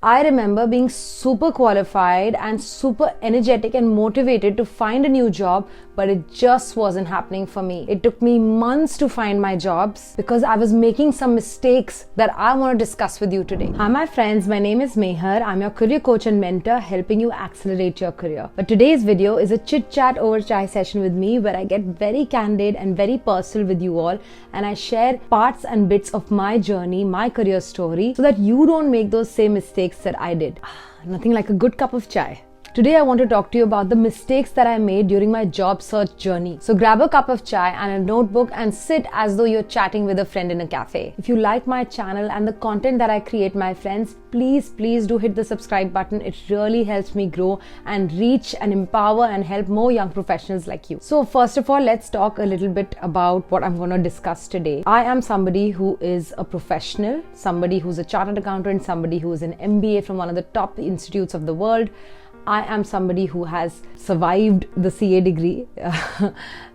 I remember being super qualified and super energetic and motivated to find a new job, but it just wasn't happening for me. It took me months to find my jobs because I was making some mistakes that I want to discuss with you today. Hi my friends, my name is Meher. I'm your career coach and mentor helping you accelerate your career. But today's video is a chit chat over chai session with me where I get very candid and very personal with you all, and I share parts and bits of my journey, my career story, so that you don't make those same mistakes that I did. Nothing like a good cup of chai. Today I want to talk to you about the mistakes that I made during my job search journey. So grab a cup of chai and a notebook and sit as though you're chatting with a friend in a cafe. If you like my channel and the content that I create, my friends, please do hit the subscribe button. It really helps me grow and reach and empower and help more young professionals like you. So first of all, let's talk a little bit about what I'm going to discuss today. I am somebody who is a professional, somebody who's a chartered accountant, somebody who is an MBA from one of the top institutes of the world. I am somebody who has survived the CA degree.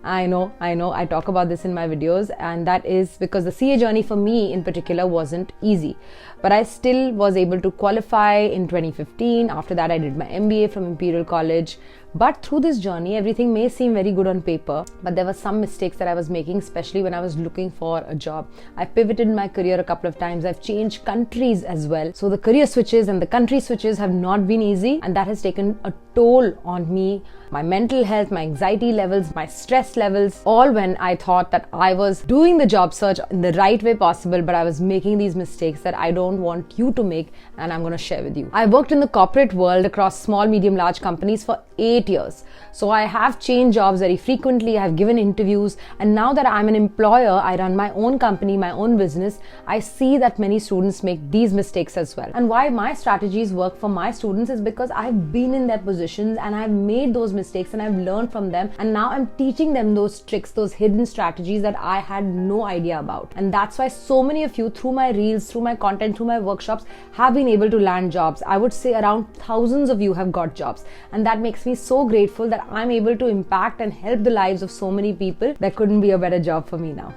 I know, I talk about this in my videos, and that is because the CA journey for me in particular wasn't easy. But I still was able to qualify in 2015. After that, I did my MBA from Imperial College. But through this journey, everything may seem very good on paper, but there were some mistakes that I was making, especially when I was looking for a job. I pivoted my career a couple of times. I've changed countries as well. So the career switches and the country switches have not been easy, and that has taken a toll on me, my mental health, my anxiety levels, my stress levels, all when I thought that I was doing the job search in the right way possible, but I was making these mistakes that I don't want you to make, and I'm going to share with you. I worked in the corporate world across small, medium, large companies for 8 years. So I have changed jobs very frequently. I have given interviews, and now that I'm an employer, I run my own company, my own business. I see that many students make these mistakes as well. And why my strategies work for my students is because I've been in their positions and I've made those mistakes and I've learned from them, and now I'm teaching them those tricks, those hidden strategies that I had no idea about. And that's why so many of you, through my reels, through my content, through my workshops, have been able to land jobs. I would say around thousands of you have got jobs, and that makes me so grateful that I'm able to impact and help the lives of so many people. There couldn't be a better job for me now.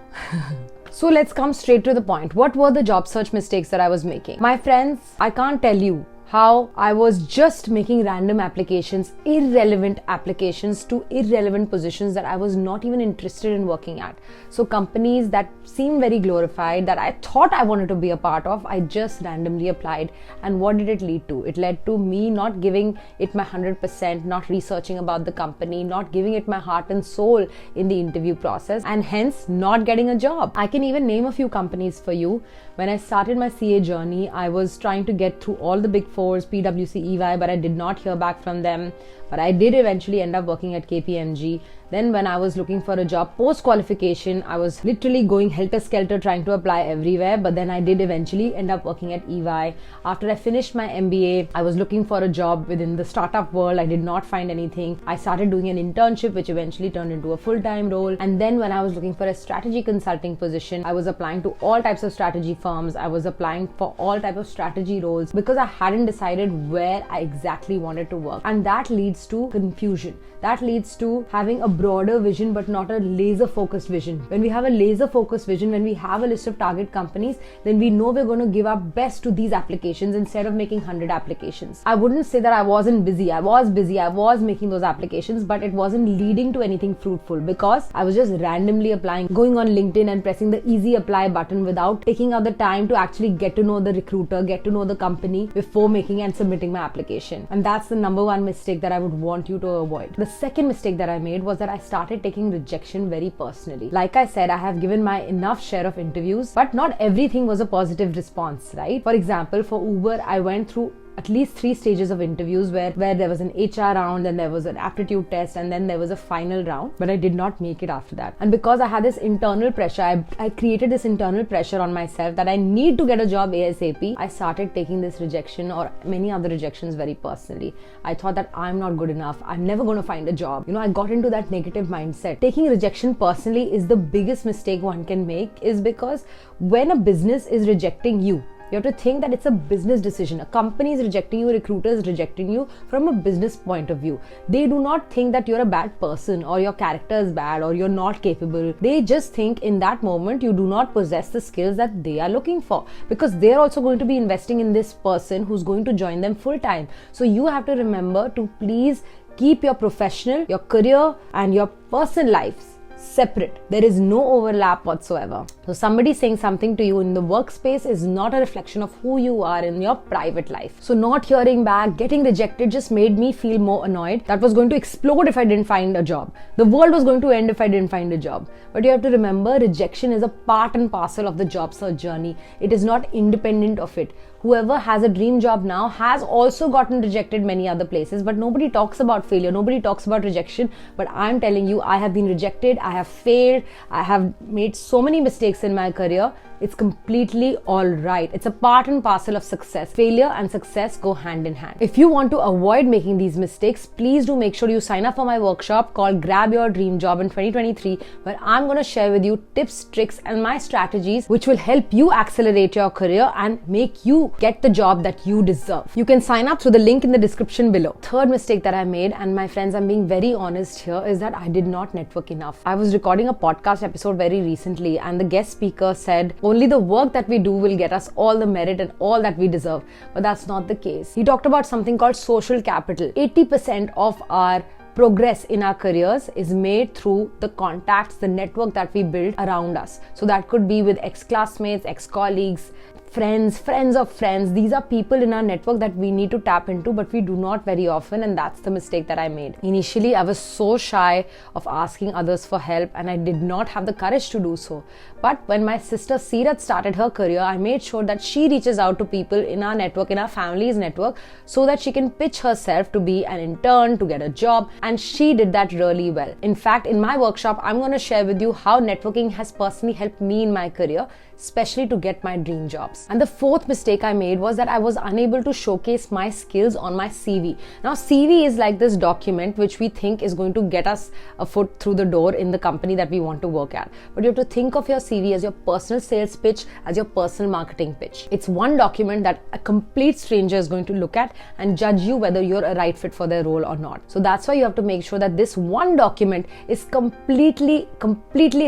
So let's come straight to the point. What were the job search mistakes that I was making? My friends, I can't tell you how I was just making random applications, irrelevant applications to irrelevant positions that I was not even interested in working at. So companies that seem very glorified, that I thought I wanted to be a part of, I just randomly applied. And what did it lead to? It led to me not giving it my 100%, not researching about the company, not giving it my heart and soul in the interview process, and hence not getting a job. I can even name a few companies for you. When I started my CA journey, I was trying to get through all the big fours, PwC, EY, but I did not hear back from them. But I did eventually end up working at KPMG. Then when I was looking for a job post-qualification, I was literally going helter-skelter trying to apply everywhere. But then I did eventually end up working at EY. After I finished my MBA, I was looking for a job within the startup world. I did not find anything. I started doing an internship, which eventually turned into a full-time role. And then when I was looking for a strategy consulting position, I was applying to all types of strategy firms. I was applying for all types of strategy roles because I hadn't decided where I exactly wanted to work. And that leads to confusion. That leads to having a broader vision but not a laser focused vision. When we have a laser focused vision, when we have a list of target companies, then we know we're going to give our best to these applications instead of making 100 applications. I wouldn't say that I wasn't busy. I was busy. I was making those applications, but it wasn't leading to anything fruitful because I was just randomly applying, going on LinkedIn and pressing the easy apply button without taking out the time to actually get to know the recruiter, get to know the company before making and submitting my application. And that's the number one mistake that I would want you to avoid. The second mistake that I made was that I started taking rejection very personally. Like I said, I have given my enough share of interviews, but not everything was a positive response, right? For example, for Uber, I went through at least 3 stages of interviews where there was an HR round, then there was an aptitude test, and then there was a final round, but I did not make it after that. And because I had this internal pressure, I created this internal pressure on myself that I need to get a job ASAP. I started taking this rejection or many other rejections very personally. I thought that I'm not good enough. I'm never going to find a job. I got into that negative mindset. Taking rejection personally is the biggest mistake one can make, is because when a business is rejecting you, You have to think that it's a business decision. A company is rejecting you, a recruiter is rejecting you from a business point of view. They do not think that you're a bad person or your character is bad or you're not capable. They just think in that moment you do not possess the skills that they are looking for, because they're also going to be investing in this person who's going to join them full time. So you have to remember to please keep your professional, your career and your personal lives separate. There is no overlap whatsoever. So somebody saying something to you in the workspace is not a reflection of who you are in your private life. So not hearing back, getting rejected just made me feel more annoyed. That was going to explode if I didn't find a job. The world was going to end if I didn't find a job. But you have to remember, rejection is a part and parcel of the job search journey. It is not independent of it. Whoever has a dream job now has also gotten rejected many other places, but nobody talks about failure, nobody talks about rejection. But I'm telling you, I have been rejected, I have failed, I have made so many mistakes in my career. It's completely alright. It's a part and parcel of success. Failure and success go hand in hand. If you want to avoid making these mistakes, please do make sure you sign up for my workshop called Grab Your Dream Job in 2023, where I'm going to share with you tips, tricks and my strategies which will help you accelerate your career and make you get the job that you deserve. You can sign up through the link in the description below. Third mistake that I made, and my friends, I'm being very honest here, is that I did not network enough. I was recording a podcast episode very recently and the guest speaker said, only the work that we do will get us all the merit and all that we deserve. But that's not the case. He talked about something called social capital. 80% of our progress in our careers is made through the contacts, the network that we build around us. So that could be with ex-classmates, ex-colleagues, friends of friends. These are people in our network that we need to tap into, but we do not very often, and that's the mistake that I made. Initially, I was so shy of asking others for help and I did not have the courage to do so. But when my sister Seerat started her career, I made sure that she reaches out to people in our network, in our family's network, so that she can pitch herself to be an intern, to get a job, and she did that really well. In fact, in my workshop, I'm going to share with you how networking has personally helped me in my career, especially to get my dream jobs. And the fourth mistake I made was that I was unable to showcase my skills on my CV. Now, CV is like this document which we think is going to get us a foot through the door in the company that we want to work at. But you have to think of your CV as your personal sales pitch, as your personal marketing pitch. It's one document that a complete stranger is going to look at and judge you whether you're a right fit for their role or not. So that's why you have to make sure that this one document is completely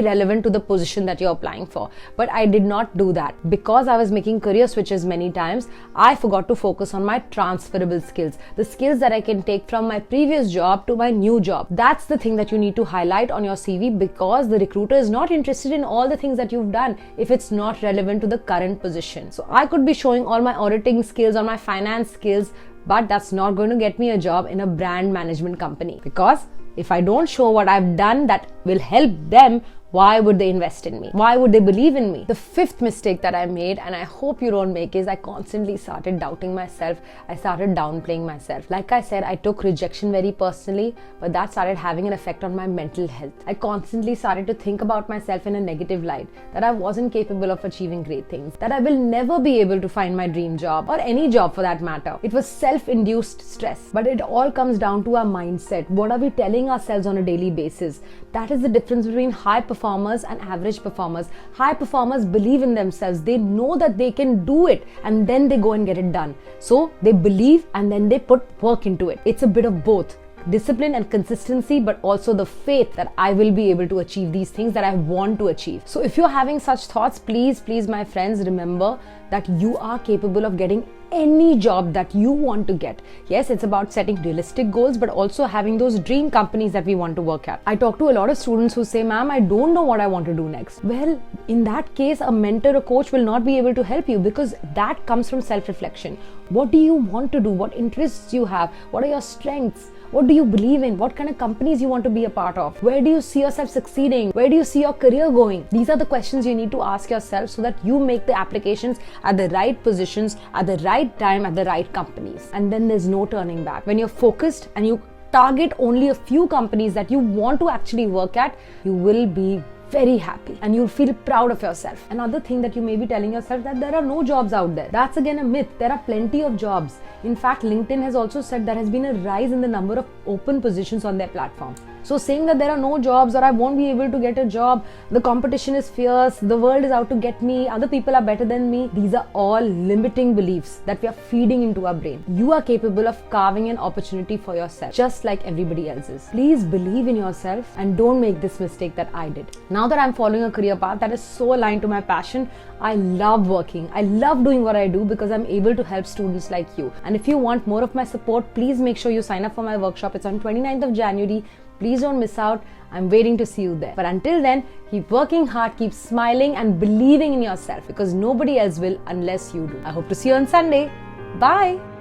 relevant to the position that you're applying for. But I did not do that. Because I was making career switches many times, I forgot to focus on my transferable skills, the skills that I can take from my previous job to my new job. That's the thing that you need to highlight on your CV, because the recruiter is not interested in all the things that you've done if it's not relevant to the current position. So I could be showing all my auditing skills or my finance skills, but that's not going to get me a job in a brand management company, because if I don't show what I've done that will help them, why would they invest in me? Why would they believe in me? The fifth mistake that I made, and I hope you don't make, is I constantly started doubting myself. I started downplaying myself. Like I said, I took rejection very personally, but that started having an effect on my mental health. I constantly started to think about myself in a negative light, that I wasn't capable of achieving great things, that I will never be able to find my dream job, or any job for that matter. It was self-induced stress. But it all comes down to our mindset. What are we telling ourselves on a daily basis? That is the difference between high performers and average performers. High performers believe in themselves. They know that they can do it, and then they go and get it done. So they believe and then they put work into it. It's a bit of both. Discipline and consistency, but also the faith that I will be able to achieve these things that I want to achieve. So if you're having such thoughts, please my friends, remember that you are capable of getting any job that you want to get. Yes, it's about setting realistic goals, but also having those dream companies that we want to work at. I talk to a lot of students who say, ma'am, I don't know what I want to do next. Well, in that case, a mentor or coach will not be able to help you, because that comes from self-reflection. What do you want to do? What interests you have? What are your strengths? What do you believe in? What kind of companies you want to be a part of? Where do you see yourself succeeding? Where do you see your career going? These are the questions you need to ask yourself, so that you make the applications at the right positions, at the right time, at the right companies. And then there's no turning back. When you're focused and you target only a few companies that you want to actually work at, you will be very happy and you'll feel proud of yourself. Another thing that you may be telling yourself that there are no jobs out there. That's again a myth. There are plenty of jobs. In fact, LinkedIn has also said there has been a rise in the number of open positions on their platform. So saying that there are no jobs or I won't be able to get a job, the competition is fierce, the world is out to get me, other people are better than me, these are all limiting beliefs that we are feeding into our brain. You are capable of carving an opportunity for yourself, just like everybody else is. Please believe in yourself and don't make this mistake that I did. Now that I'm following a career path that is so aligned to my passion, I love working. I love doing what I do because I'm able to help students like you. And if you want more of my support, please make sure you sign up for my workshop. It's on 29th of January. Please don't miss out. I'm waiting to see you there. But until then, keep working hard, keep smiling and believing in yourself because nobody else will unless you do. I hope to see you on Sunday. Bye.